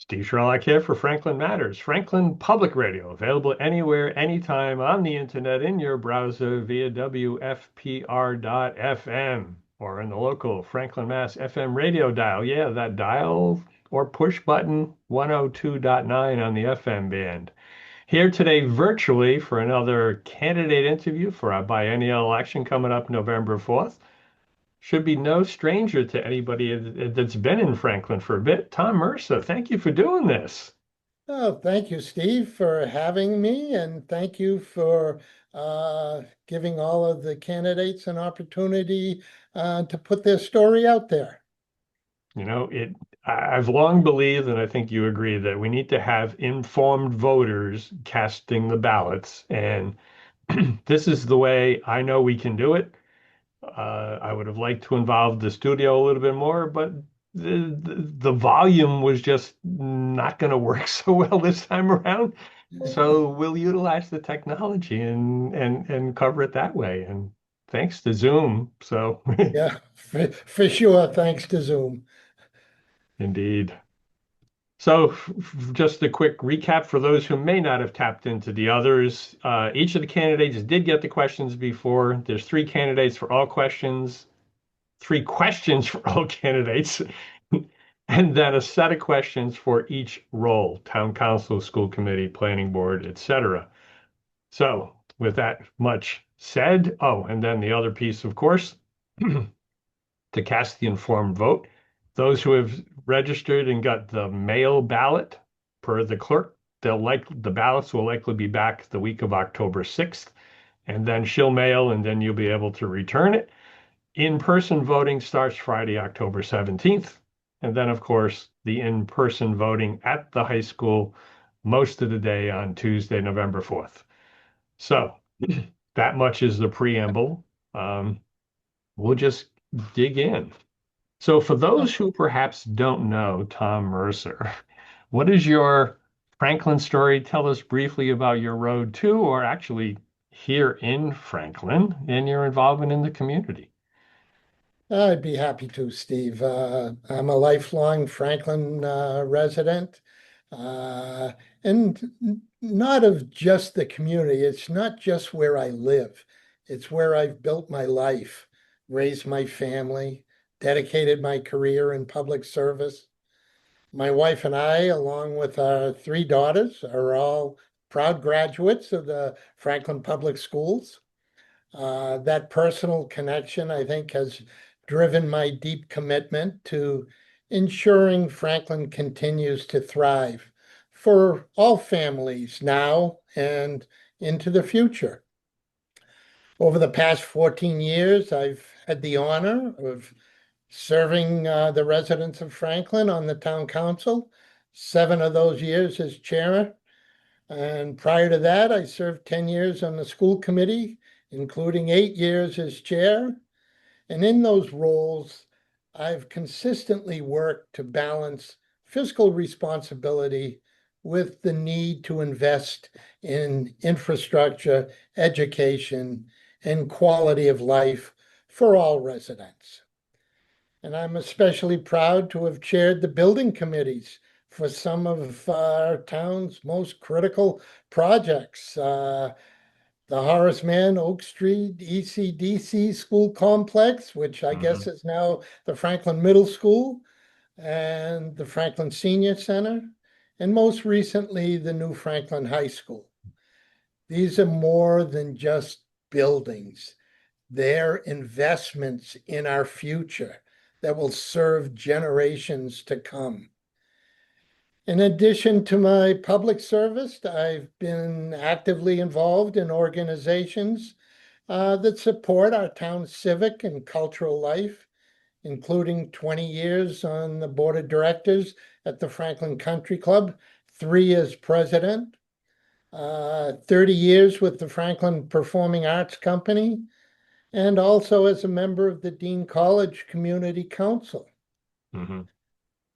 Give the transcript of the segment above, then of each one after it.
Steve Sherlock here for Franklin Matters, Franklin Public Radio, available anywhere, anytime on the internet in your browser via WFPR.FM or in the local Franklin, Mass. FM radio dial. Yeah, that dial or push button 102.9 on the FM band. Here today virtually for another candidate interview for our biennial election coming up November 4th. Should be no stranger to anybody that's been in Franklin for a bit. Tom Mercer, thank you for doing this. Oh, thank you, Steve, for having me, and thank you for giving all of the candidates an opportunity to put their story out there. You know, I've long believed, and I think you agree, that we need to have informed voters casting the ballots. And this is the way I know we can do it. I would have liked to involve the studio a little bit more, but the volume was just not going to work so well this time around. So we'll utilize the technology and cover it that way. And thanks to Zoom. So Yeah, for sure. Thanks to Zoom. indeed. So just a quick recap for those who may not have tapped into the others. Each of the candidates did get the questions before. There's three candidates for all questions, three questions for all candidates, and then a set of questions for each role, town council, school committee, planning board, etc. So with that much said, oh, and then the other piece, of course, to cast the informed vote. Those who have registered and got the mail ballot per the clerk, the ballots will likely be back the week of October 6th, and then she'll mail, and then you'll be able to return it. In-person voting starts Friday, October 17th, and then, of course, the in-person voting at the high school most of the day on Tuesday, November 4th. So that much is the preamble. We'll just dig in. So, for those who perhaps don't know Tom Mercer, what is your Franklin story? Tell us briefly about your road to, or actually here in Franklin, and your involvement in the community. I'd be happy to, Steve. I'm a lifelong Franklin resident, uh, and not of just the community. It's not just where I live. It's where I've built my life, raised my family, dedicated my career in public service. My wife and I, along with our three daughters, are all proud graduates of the Franklin Public Schools. That personal connection, I think, has driven my deep commitment to ensuring Franklin continues to thrive for all families now and into the future. Over the past 14 years, I've had the honor of serving the residents of Franklin on the town council, 7 of those years as chair. And prior to that, I served 10 years on the school committee, including 8 years as chair. And in those roles, I've consistently worked to balance fiscal responsibility with the need to invest in infrastructure, education, and quality of life for all residents. And I'm especially proud to have chaired the building committees for some of our town's most critical projects. The Horace Mann Oak Street ECDC School Complex, which I guess Mhm. is now the Franklin Middle School, and the Franklin Senior Center, and most recently, the new Franklin High School. These are more than just buildings. They're investments in our future that will serve generations to come. In addition to my public service, I've been actively involved in organizations that support our town's civic and cultural life, including 20 years on the board of directors at the Franklin Country Club, 3 as president, 30 years with the Franklin Performing Arts Company, and also as a member of the Dean College Community Council. Mhm.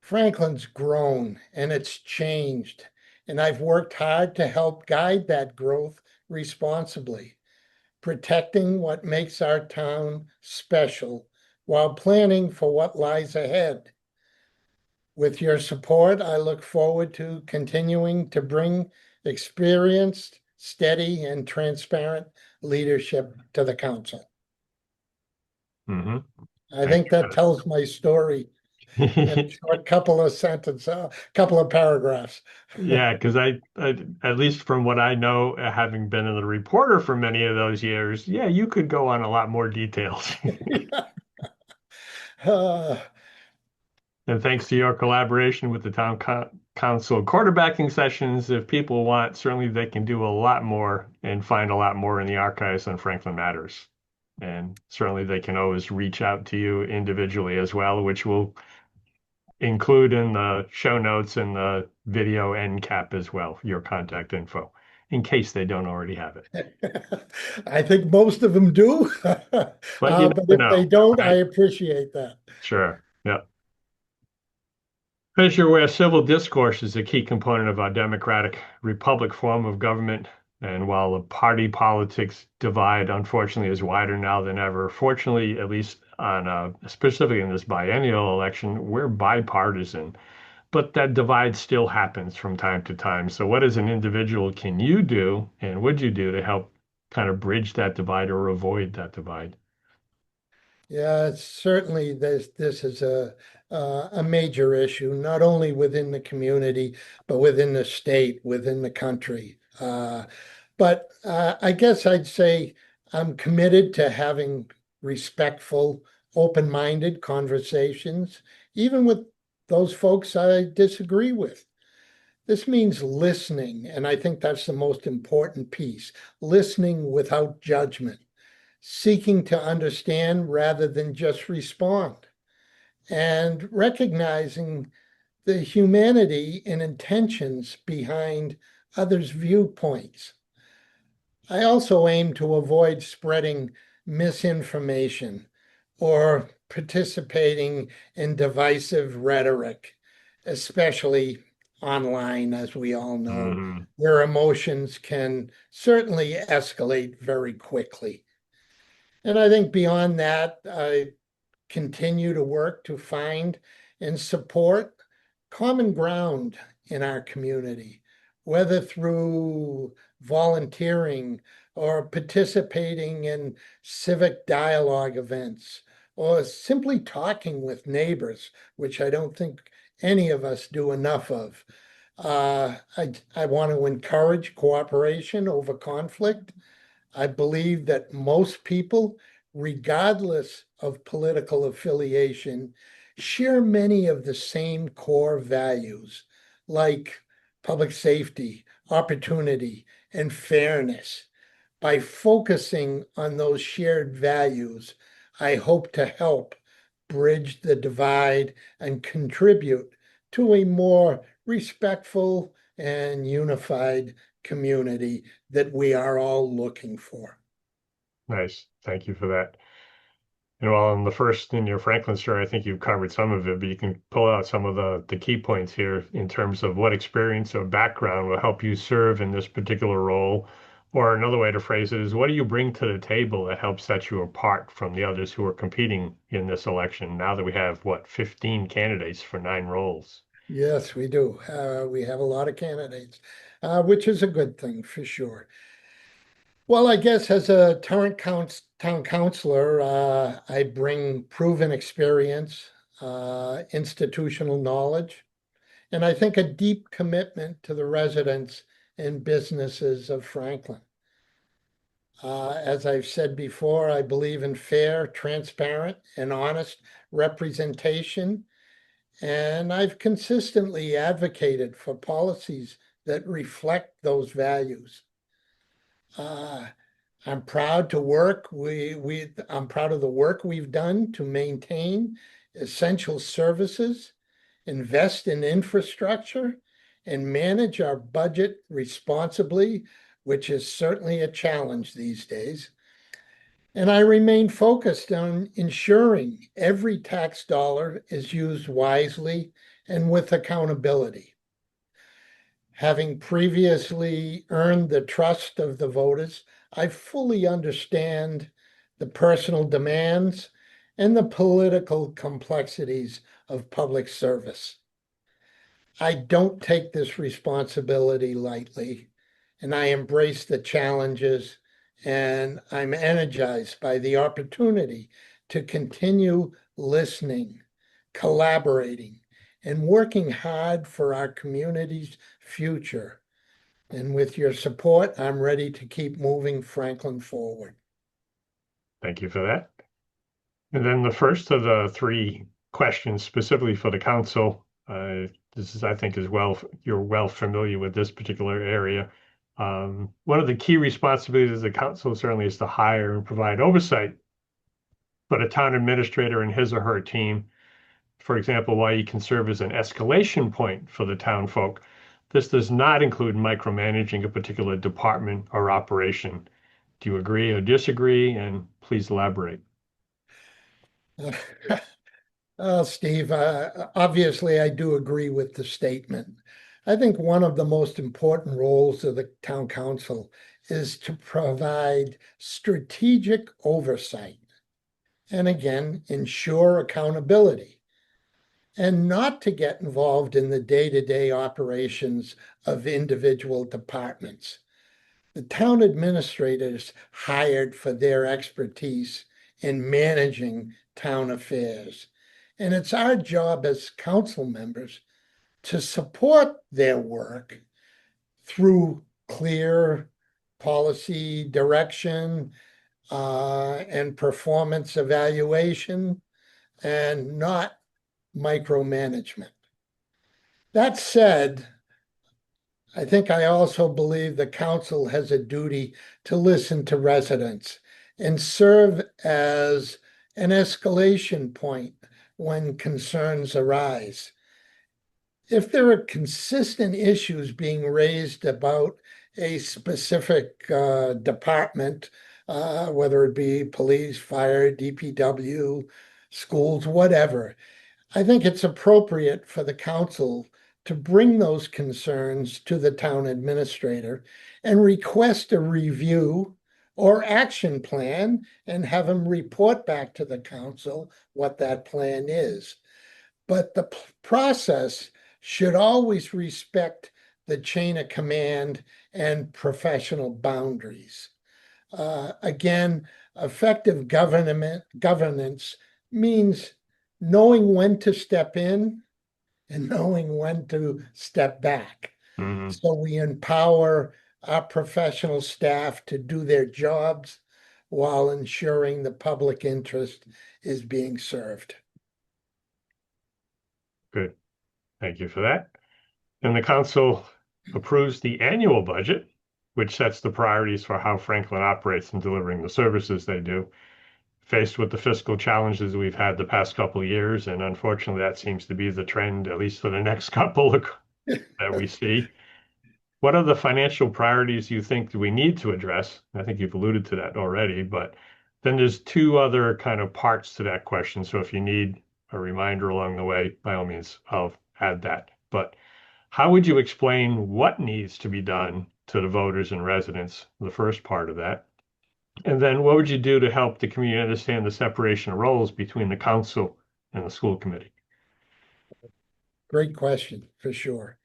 Franklin's grown and it's changed, and I've worked hard to help guide that growth responsibly, protecting what makes our town special while planning for what lies ahead. With your support, I look forward to continuing to bring experienced, steady, and transparent leadership to the council. Hmm. I Thank think that you tells my story for in a that. short couple of sentences, couple of paragraphs. Yeah, because at least from what I know, having been a reporter for many of those years, yeah, you could go on a lot more details. Uh, And thanks to your collaboration with the council quarterbacking sessions, if people want, certainly they can do a lot more and find a lot more in the archives on Franklin Matters. And certainly they can always reach out to you individually as well, which we'll include in the show notes and the video end cap as well, your contact info, in case they don't already have it. I think most of them do. But you But never if they know, don't, I right? appreciate that. Sure. Yeah. As you're aware, civil discourse is a key component of our democratic republic form of government. And while the party politics divide, unfortunately, is wider now than ever, fortunately, at least on specifically in this biennial election, we're bipartisan. But that divide still happens from time to time. So, what as an individual can you do, and would you do to help kind of bridge that divide or avoid that divide? Yeah, it's certainly this is a major issue, not only within the community, but within the state, within the country. But I guess I'd say I'm committed to having respectful, open-minded conversations, even with those folks I disagree with. This means listening, and I think that's the most important piece, listening without judgment, seeking to understand rather than just respond, and recognizing the humanity and intentions behind others' viewpoints. I also aim to avoid spreading misinformation or participating in divisive rhetoric, especially online, as we all know, Hmm. where emotions can certainly escalate very quickly. And I think beyond that, I continue to work to find and support common ground in our community, whether through volunteering or participating in civic dialogue events or simply talking with neighbors, which I don't think any of us do enough of. I want to encourage cooperation over conflict. I believe that most people, regardless of political affiliation, share many of the same core values like public safety, opportunity, and fairness. By focusing on those shared values, I hope to help bridge the divide and contribute to a more respectful and unified community that we are all looking for. Nice. Thank you for that. And while in the first, in your Franklin story, I think you've covered some of it, but you can pull out some of the key points here in terms of what experience or background will help you serve in this particular role. Or another way to phrase it is, what do you bring to the table that helps set you apart from the others who are competing in this election now that we have, what, 15 candidates for 9 roles? Yes, we do. We have a lot of candidates, which is a good thing for sure. Well, I guess as a town councilor, I bring proven experience, institutional knowledge, and I think a deep commitment to the residents and businesses of Franklin. As I've said before, I believe in fair, transparent, and honest representation, and I've consistently advocated for policies that reflect those values. Uh, I'm proud to work. I'm proud of the work we've done to maintain essential services, invest in infrastructure, and manage our budget responsibly, which is certainly a challenge these days. And I remain focused on ensuring every tax dollar is used wisely and with accountability. Having previously earned the trust of the voters, I fully understand the personal demands and the political complexities of public service. I don't take this responsibility lightly, and I embrace the challenges, and I'm energized by the opportunity to continue listening, collaborating, and working hard for our community's future. And with your support, I'm ready to keep moving Franklin forward. Thank you for that. And then the first of the three questions specifically for the council, this is, I think, as well, you're well familiar with this particular area. One of the key responsibilities of the council certainly is to hire and provide oversight for the town administrator and his or her team. For example, why you can serve as an escalation point for the town folk. This does not include micromanaging a particular department or operation. Do you agree or disagree? And please elaborate. Steve, obviously, I do agree with the statement. I think one of the most important roles of the town council is to provide strategic oversight and again, ensure accountability and not to get involved in the day-to-day operations of individual departments. The town administrators hired for their expertise in managing town affairs. And it's our job as council members to support their work through clear policy direction and performance evaluation and not micromanagement. That said, I think I also believe the council has a duty to listen to residents and serve as an escalation point when concerns arise. If there are consistent issues being raised about a specific department, whether it be police, fire, DPW, schools, whatever, I think it's appropriate for the council to bring those concerns to the town administrator and request a review or action plan and have him report back to the council what that plan is. But the process should always respect the chain of command and professional boundaries. Again, effective governance means knowing when to step in and knowing when to step back. Mhm. So we empower our professional staff to do their jobs while ensuring the public interest is being served. Good. Thank you for that. And the council approves the annual budget, which sets the priorities for how Franklin operates in delivering the services they do. Faced with the fiscal challenges we've had the past couple of years, and unfortunately, that seems to be the trend, at least for the next couple of, that we see. What are the financial priorities you think we need to address? I think you've alluded to that already, but then there's two other kind of parts to that question. So if you need a reminder along the way, by all means, I'll add that. But how would you explain what needs to be done to the voters and residents, the first part of that? And then what would you do to help the community understand the separation of roles between the council and the school committee? Great question, for sure.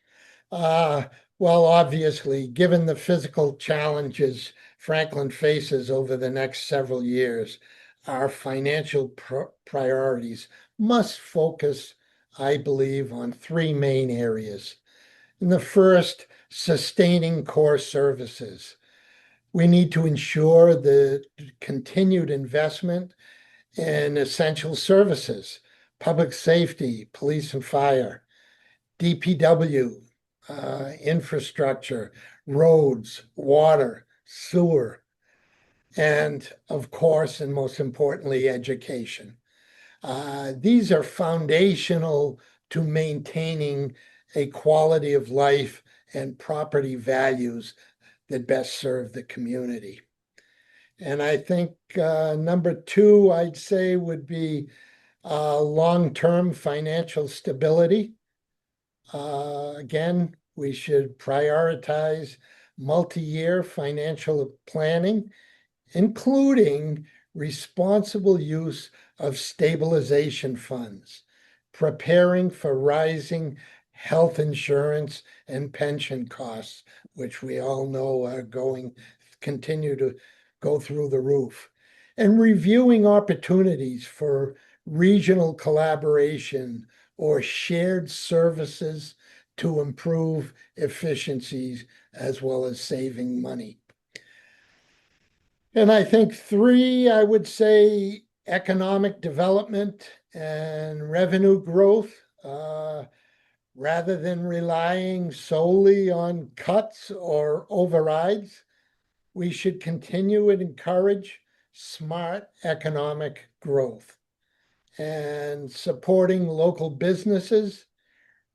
Uh, well, obviously, given the physical challenges Franklin faces over the next several years, our financial priorities must focus, I believe, on three main areas. In the first, sustaining core services. We need to ensure the continued investment in essential services, public safety, police and fire, DPW, infrastructure, roads, water, sewer, and of course, and most importantly, education. These are foundational to maintaining a quality of life and property values that best serve the community. And I think number two, I'd say, would be long-term financial stability. Again, we should prioritize multi-year financial planning, including responsible use of stabilization funds, preparing for rising health insurance, and pension costs, which we all know are continue to go through the roof. And reviewing opportunities for regional collaboration or shared services to improve efficiencies as well as saving money. And I think three, I would say economic development and revenue growth, rather than relying solely on cuts or overrides. We should continue and encourage smart economic growth and supporting local businesses,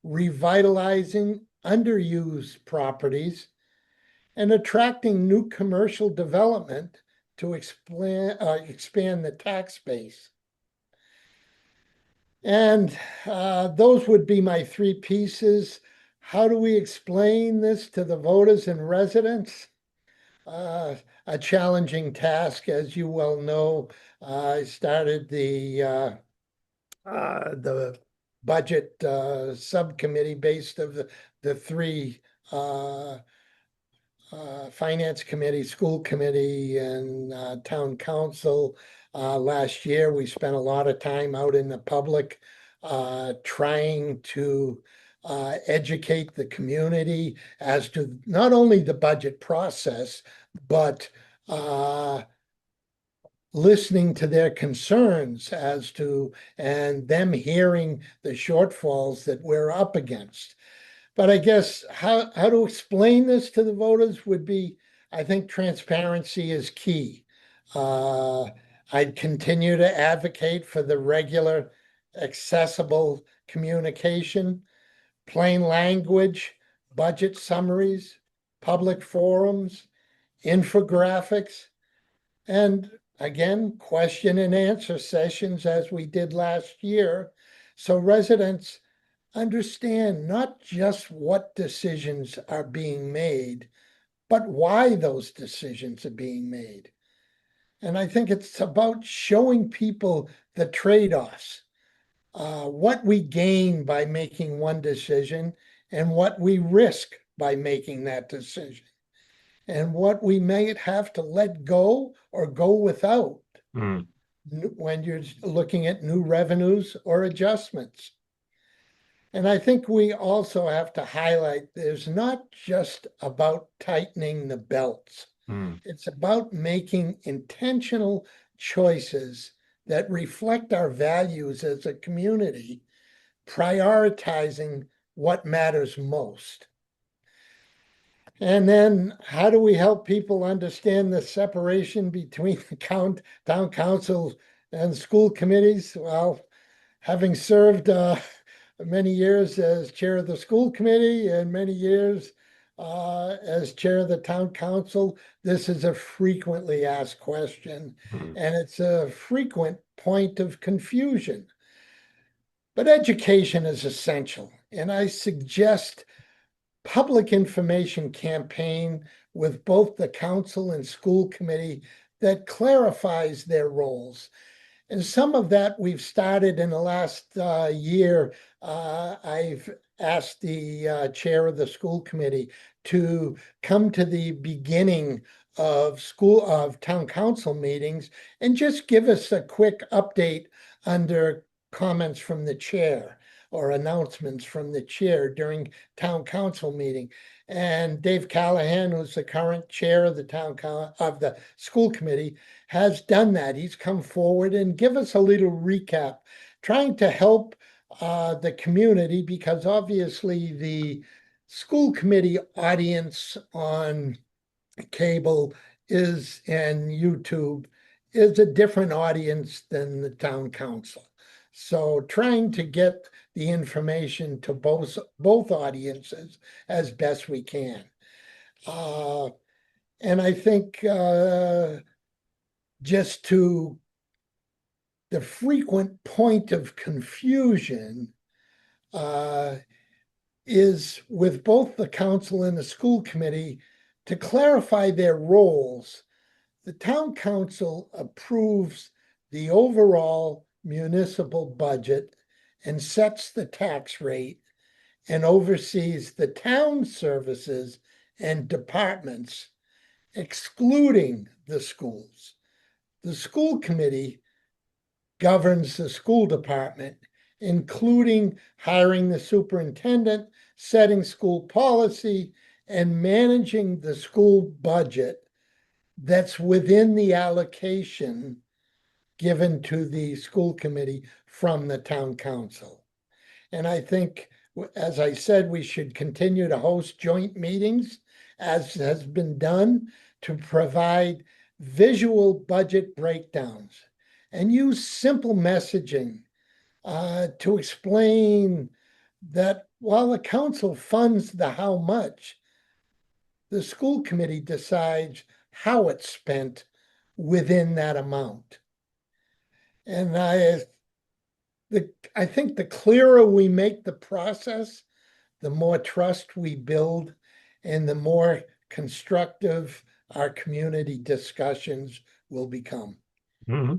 revitalizing underused properties, and attracting new commercial development to expand the tax base. And those would be my three pieces. How do we explain this to the voters and residents? Uh, a challenging task, as you well know. I started the budget subcommittee based of the three uh, finance committee, school committee, and town council. Last year, we spent a lot of time out in the public trying to educate the community as to not only the budget process, but listening to their concerns as to, and them hearing the shortfalls that we're up against. But I guess how to explain this to the voters would be, I think transparency is key. Uh, I'd continue to advocate for the regular, accessible communication, plain language, budget summaries, public forums, infographics, and again, question and answer sessions as we did last year. So residents understand not just what decisions are being made, but why those decisions are being made. And I think it's about showing people the trade-offs, what we gain by making one decision and what we risk by making that decision, and what we may have to let go or go without Mm, when you're looking at new revenues or adjustments. And I think we also have to highlight there's not just about tightening the belts. mm, It's about making intentional choices that reflect our values as a community, prioritizing what matters most. And then how do we help people understand the separation between the town council and school committees? Well, having served many years as chair of the school committee and many years as chair of the town council, this is a frequently asked question, mm, and it's a frequent point of confusion. But education is essential, and I suggest public information campaign with both the council and school committee that clarifies their roles. And some of that we've started in the last year. I've asked the chair of the school committee to come to the beginning of town council meetings and just give us a quick update under comments from the chair or announcements from the chair during town council meeting. And Dave Callahan, who's the current chair of the school committee, has done that. He's come forward and give us a little recap, trying to help the community, because obviously the school committee audience on cable is and YouTube is a different audience than the town council. So trying to get the information to both audiences as best we can. Uh, and I think just to the frequent point of confusion uh, is with both the council and the school committee to clarify their roles. The town council approves the overall municipal budget and sets the tax rate, and oversees the town services and departments, excluding the schools. The school committee governs the school department, including hiring the superintendent, setting school policy, and managing the school budget that's within the allocation given to the school committee from the town council. And I think, as I said, we should continue to host joint meetings, as has been done, to provide visual budget breakdowns and use simple messaging to explain that while the council funds the how much, the school committee decides how it's spent within that amount. And I think the clearer we make the process, the more trust we build and the more constructive our community discussions will become. Hmm.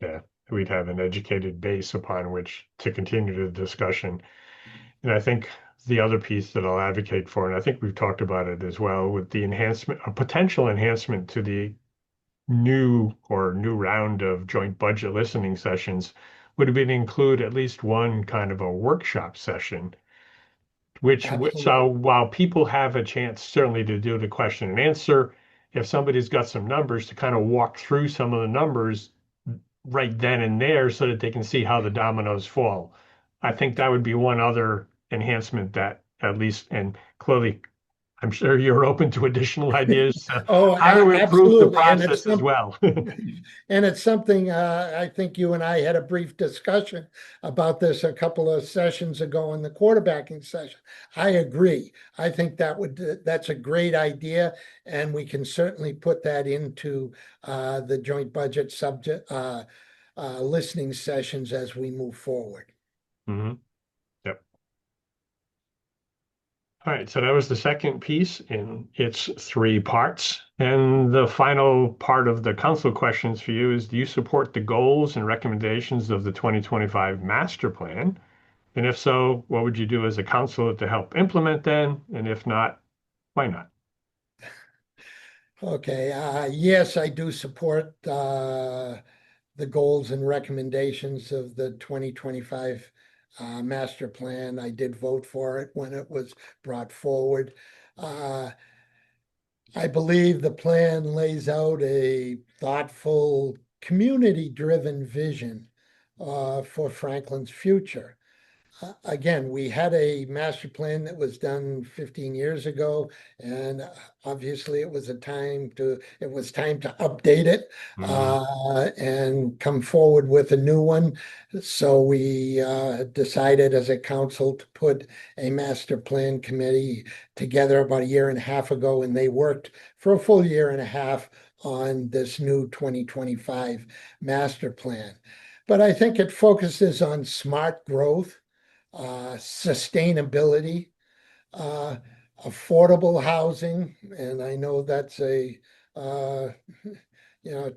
Yeah, we'd have an educated base upon which to continue the discussion. And I think the other piece that I'll advocate for, and I think we've talked about it as well, with the enhancement, a potential enhancement to the new round of joint budget listening sessions would have been to include at least one kind of a workshop session, so Absolutely. while people have a chance certainly to do the question and answer, if somebody's got some numbers to kind of walk through some of the numbers right then and there so that they can see how the dominoes fall. I think that would be one other enhancement that at least, and clearly, I'm sure you're open to additional ideas. Oh, How to improve the absolutely. And it's process as some, well. and it's something I think you and I had a brief discussion about this a couple of sessions ago in the quarterbacking session. I agree. I think that's a great idea, and we can certainly put that into the joint budget subject listening sessions as we move forward. Mhm. Yep. All right, so that was the second piece in its three parts. And the final part of the council questions for you is, do you support the goals and recommendations of the 2025 master plan? And if so, what would you do as a council to help implement them? And if not, why not? Okay, yes, I do support the goals and recommendations of the 2025 master plan. I did vote for it when it was brought forward. Uh, I believe the plan lays out a thoughtful, community-driven vision for Franklin's future. Again, we had a master plan that was done 15 years ago, and obviously it was time to update it Mhm. and come forward with a new one. So we decided as a council to put a master plan committee together about a year and a half ago, and they worked for a full year and a half on this new 2025 master plan. But I think it focuses on smart growth, sustainability, uh, affordable housing, and I know that's uh,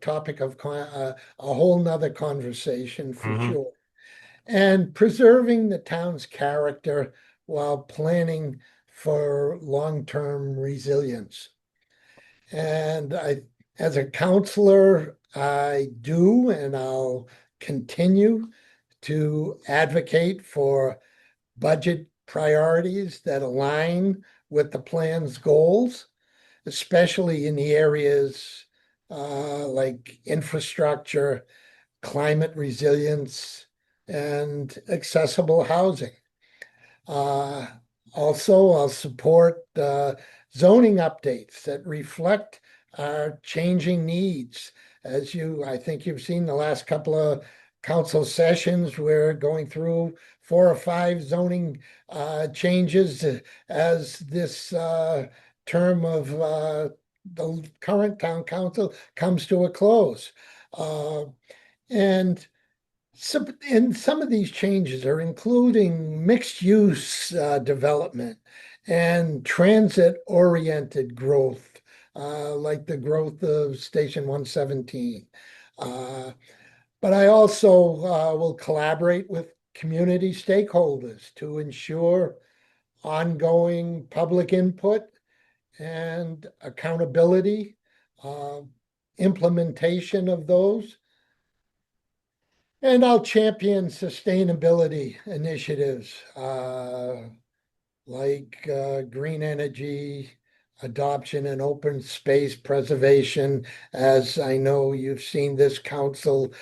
topic of a whole nother conversation for Mhm. sure. And preserving the town's character while planning for long-term resilience. And as a counselor, I do, and I'll continue to advocate for budget priorities that align with the plan's goals, especially in the areas like infrastructure, climate resilience, and accessible housing. Uh, Also, I'll support zoning updates that reflect our changing needs. I think you've seen the last couple of council sessions, we're going through 4 or 5 zoning changes as this term of the current town council comes to a close. Uh, and some of these changes are including mixed use development and transit oriented growth, like the growth of Station 117. Uh, but I also will collaborate with community stakeholders to ensure ongoing public input and accountability, uh, implementation of those. And I'll champion sustainability initiatives like green energy adoption and open space preservation. As I know you've seen this council,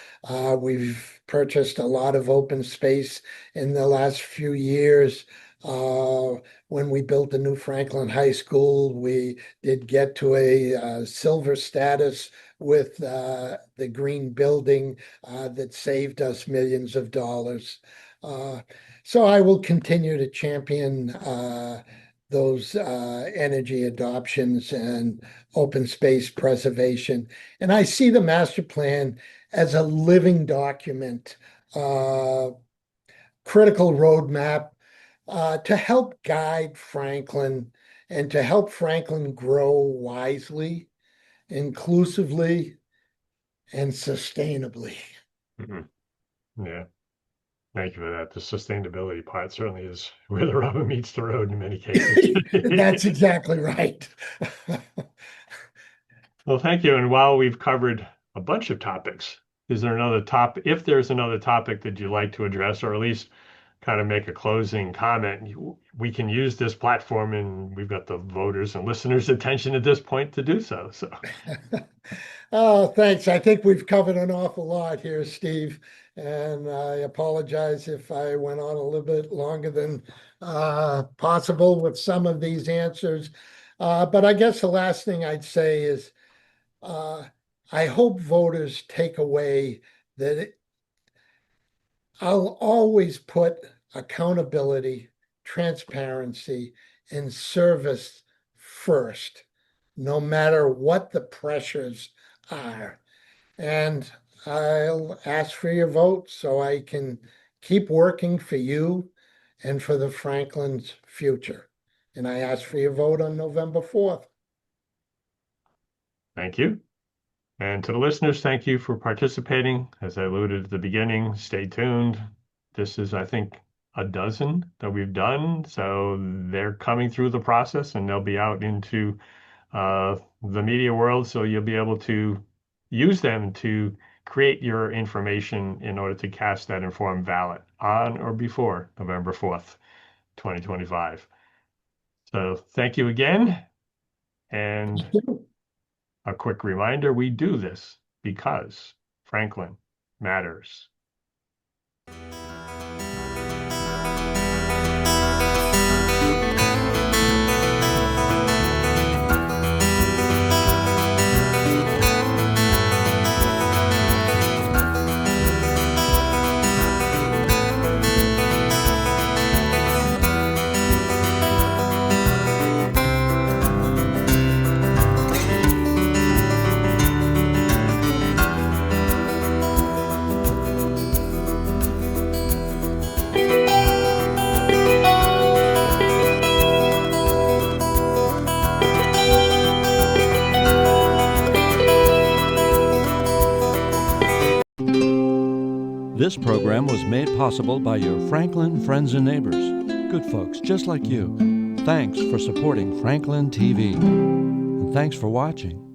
we've purchased a lot of open space in the last few years. Uh, when we built the new Franklin High School, we did get to a silver status with the green building that saved us millions of dollars. Uh, so I will continue to champion those energy adoptions and open space preservation. And I see the master plan as a living document, uh, critical roadmap to help guide Franklin and to help Franklin grow wisely, inclusively, and sustainably. Mhm. Yeah. Thank you for that. The sustainability part certainly is where the rubber meets the road in many cases. That's exactly right. Well, thank you. And while we've covered a bunch of topics, is there another topic? If there's another topic that you'd like to address, or at least kind of make a closing comment, we can use this platform, and we've got the voters and listeners' attention at this point to do so. So, Oh, thanks. I think we've covered an awful lot here, Steve. And I apologize if I went on a little bit longer than possible with some of these answers. But I guess the last thing I'd say is uh, I hope voters take away that I'll always put accountability, transparency, and service first, no matter what the pressures are. And I'll ask for your vote so I can keep working for you and for the Franklin's future. And I ask for your vote on November 4th. thank you. And to the listeners, thank you for participating. As I alluded at the beginning, stay tuned. This is, I think, a dozen that we've done. So they're coming through the process and they'll be out into the media world. So you'll be able to use them to create your information in order to cast that informed ballot on or before November 4th, 2025. So thank you again. And a quick reminder, we do this because Franklin matters. This program was made possible by your Franklin friends and neighbors, good folks just like you. Thanks for supporting Franklin TV. And thanks for watching.